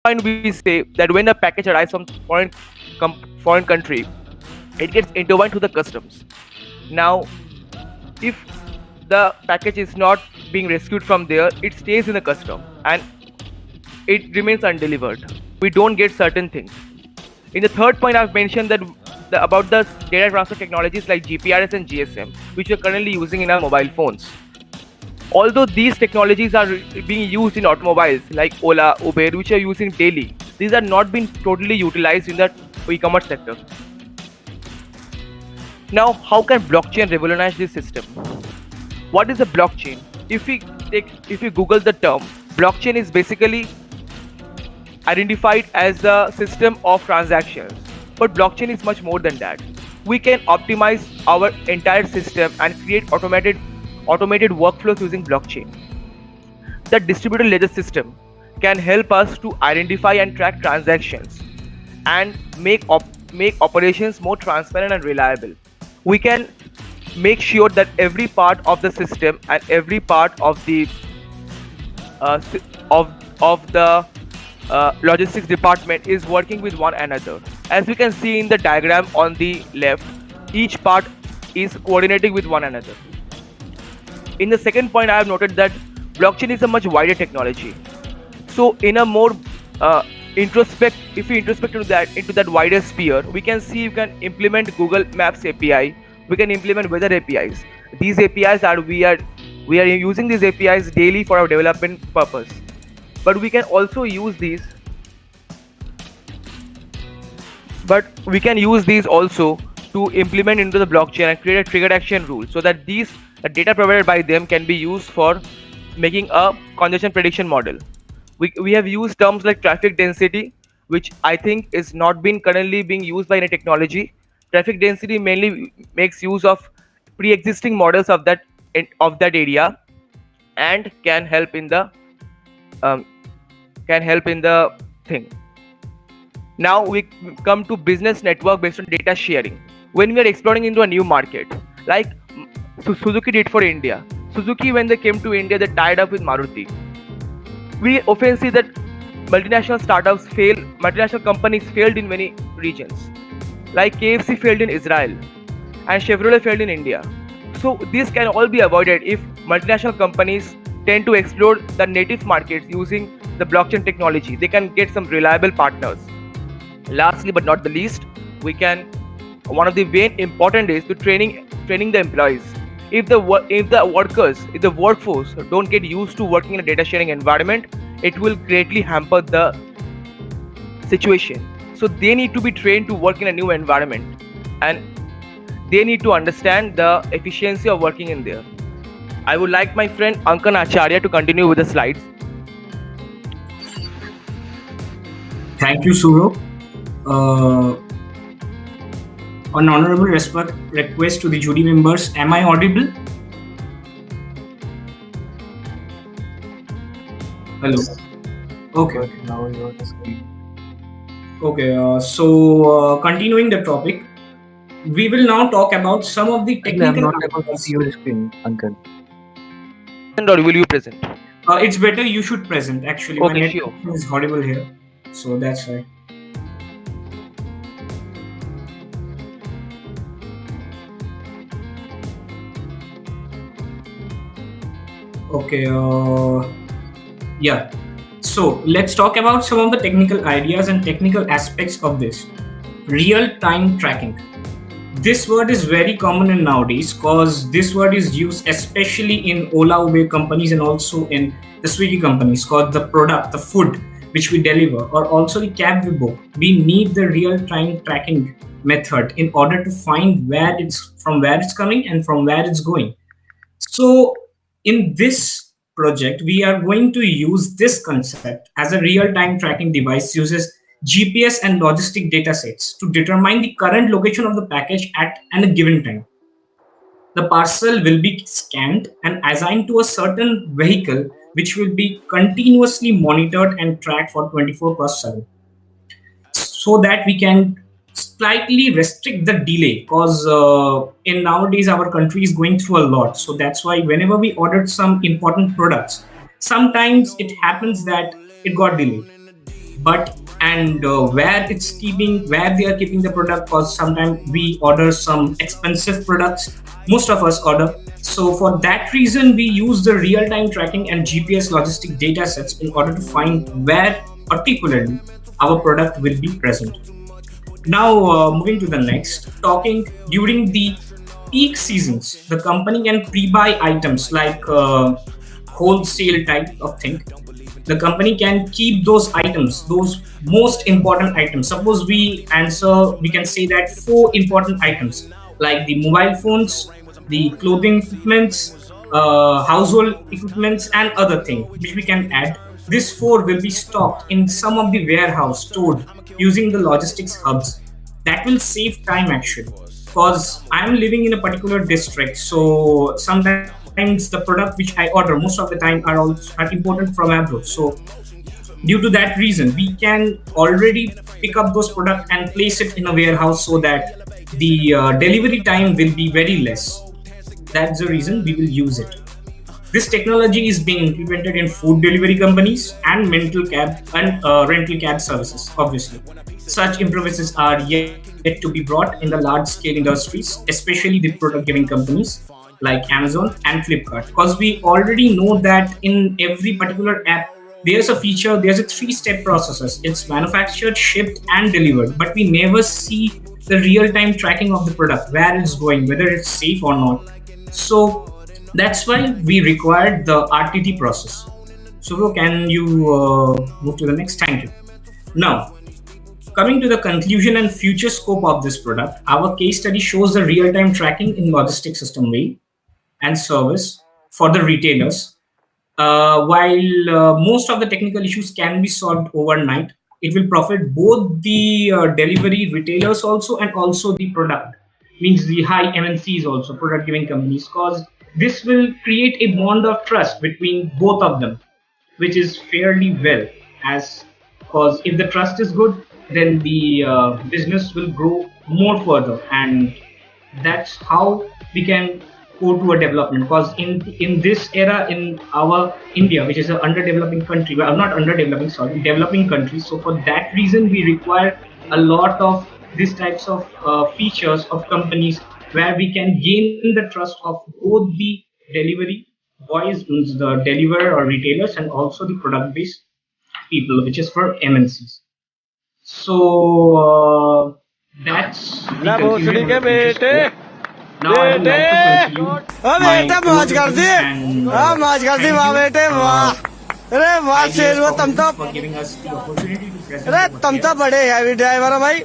point we say that when a package arrives from foreign country, it gets intertwined to the customs. Now, if the package is not being rescued from there, it stays in the custom and it remains undelivered. We don't get certain things. In the third point, I've mentioned that about the data transfer technologies like GPRS and GSM, which we're currently using in our mobile phones. Although these technologies are being used in automobiles like Ola, Uber, which are using daily, these are not being totally utilized in the e-commerce sector. Now, how can blockchain revolutionize this system? What is a blockchain? If we Google the term, blockchain is basically identified as a system of transactions. But blockchain is much more than that. We can optimize our entire system and create automated workflows using blockchain. The distributed ledger system can help us to identify and track transactions and make operations more transparent and reliable. We can make sure that every part of the system and every part of the uh, si- of the logistics department is working with one another. As we can see in the diagram on the left, each part is coordinating with one another. In the second point, I have noted that blockchain is a much wider technology. So, in a more uh, if we introspect into that wider sphere, we can see you can implement Google Maps API. We can implement weather APIs. These APIs are we are using these APIs daily for our development purpose. But we can also use these. But we can use these also to implement into the blockchain and create a triggered action rule so that these the data provided by them can be used for making a congestion prediction model. We have used terms like traffic density, which I think is not being currently being used by any technology. Traffic density mainly makes use of pre-existing models of that area and um, can help in the thing. Now we come to business network based on data sharing. When we are exploring into a new market, like Suzuki did for India. Suzuki, when they came to India, they tied up with Maruti. We often see that multinational companies failed in many regions. Like KFC failed in Israel and Chevrolet failed in India. So this can all be avoided if multinational companies tend to explore the native markets using the blockchain technology. They can get some reliable partners. Lastly but not the least, we can one of the main important is to training the employees. If the workforce don't get used to working in a data sharing environment, it will greatly hamper the situation. So they need to be trained to work in a new environment, and they need to understand the efficiency of working in there. I would like my friend Ankan Acharya to continue with the slides. Thank you, Suro. Uh, an honorable respect request to the jury members. Am I audible? Hello. Okay. But now you're the screen. Okay. Continuing the topic, we will now talk about some of the Actually, I'm technical not able to see ideas. your screen, Uncle. And or will you present? It's better you should present. Actually, my Okay, network sure. is horrible here, so that's why. Okay. Yeah. So let's talk about some of the technical ideas and technical aspects of this. Real time tracking. This word is very common in nowadays because this word is used especially in Ola Uber companies and also in the Swiggy companies because the product, the food which we deliver, or also the cab we book, we need the real time tracking method in order to find where it's coming and from where it's going. So, in this project, we are going to use this concept as a real-time tracking device uses GPS and logistic data sets to determine the current location of the package at a given time. The parcel will be scanned and assigned to a certain vehicle, which will be continuously monitored and tracked for 24/7 so that we can slightly restrict the delay because in nowadays our country is going through a lot, so that's why whenever we ordered some important products, sometimes it happens that it got delayed. but and where they are keeping the product, because sometimes we order some expensive products, most of us order. So for that reason we use the real-time tracking and GPS logistic data sets in order to find where particularly our product will be present. Now, moving to the next, talking during the peak seasons, the company can pre-buy items like wholesale type of thing. The company can keep those items, those most important items. Suppose we can say that four important items like the mobile phones, the clothing equipments, household equipments, and other things which we can add. This four will be stocked in some of the warehouse stored using the logistics hubs. That will save time actually, because I'm living in a particular district, so sometimes the product which I order most of the time are imported from abroad. So due to that reason we can already pick up those products and place it in a warehouse so that the delivery time will be very less. That's the reason we will use it. This technology is being implemented in food delivery companies and rental cab services. Obviously, such improvements are yet to be brought in the large-scale industries, especially the product-giving companies like Amazon and Flipkart. Because we already know that in every particular app, there's a feature, there's a three-step process. It's manufactured, shipped, and delivered, but we never see the real-time tracking of the product, where it's going, whether it's safe or not. So that's why we required the RTT process. So can you move to the next? Thank you. Now, coming to the conclusion and future scope of this product, our case study shows the real-time tracking in logistics system way and service for the retailers. While most of the technical issues can be solved overnight, it will profit both the delivery retailers also and also the product, means the high MNCs also, product giving companies, because this will create a bond of trust between both of them, which is fairly well, as because if the trust is good, then the business will grow more further, and that's how we can go to a development. Because in this era in our India, which is an underdeveloping country, well, not underdeveloping, sorry, developing country. So for that reason, we require a lot of these types of features of companies where we can gain the trust of both the delivery boys, the deliverer or retailers, and also the product based people, which is for MNCs. So that's the conclusion of the feature. Now I would like to conclude my overview and मौज कर दी वाह बेटे वाह अरे वाह शेर वो तुम तो for giving us the opportunity to present अरे our तुम तो ideas. बड़े हैवी ड्राइवर हो भाई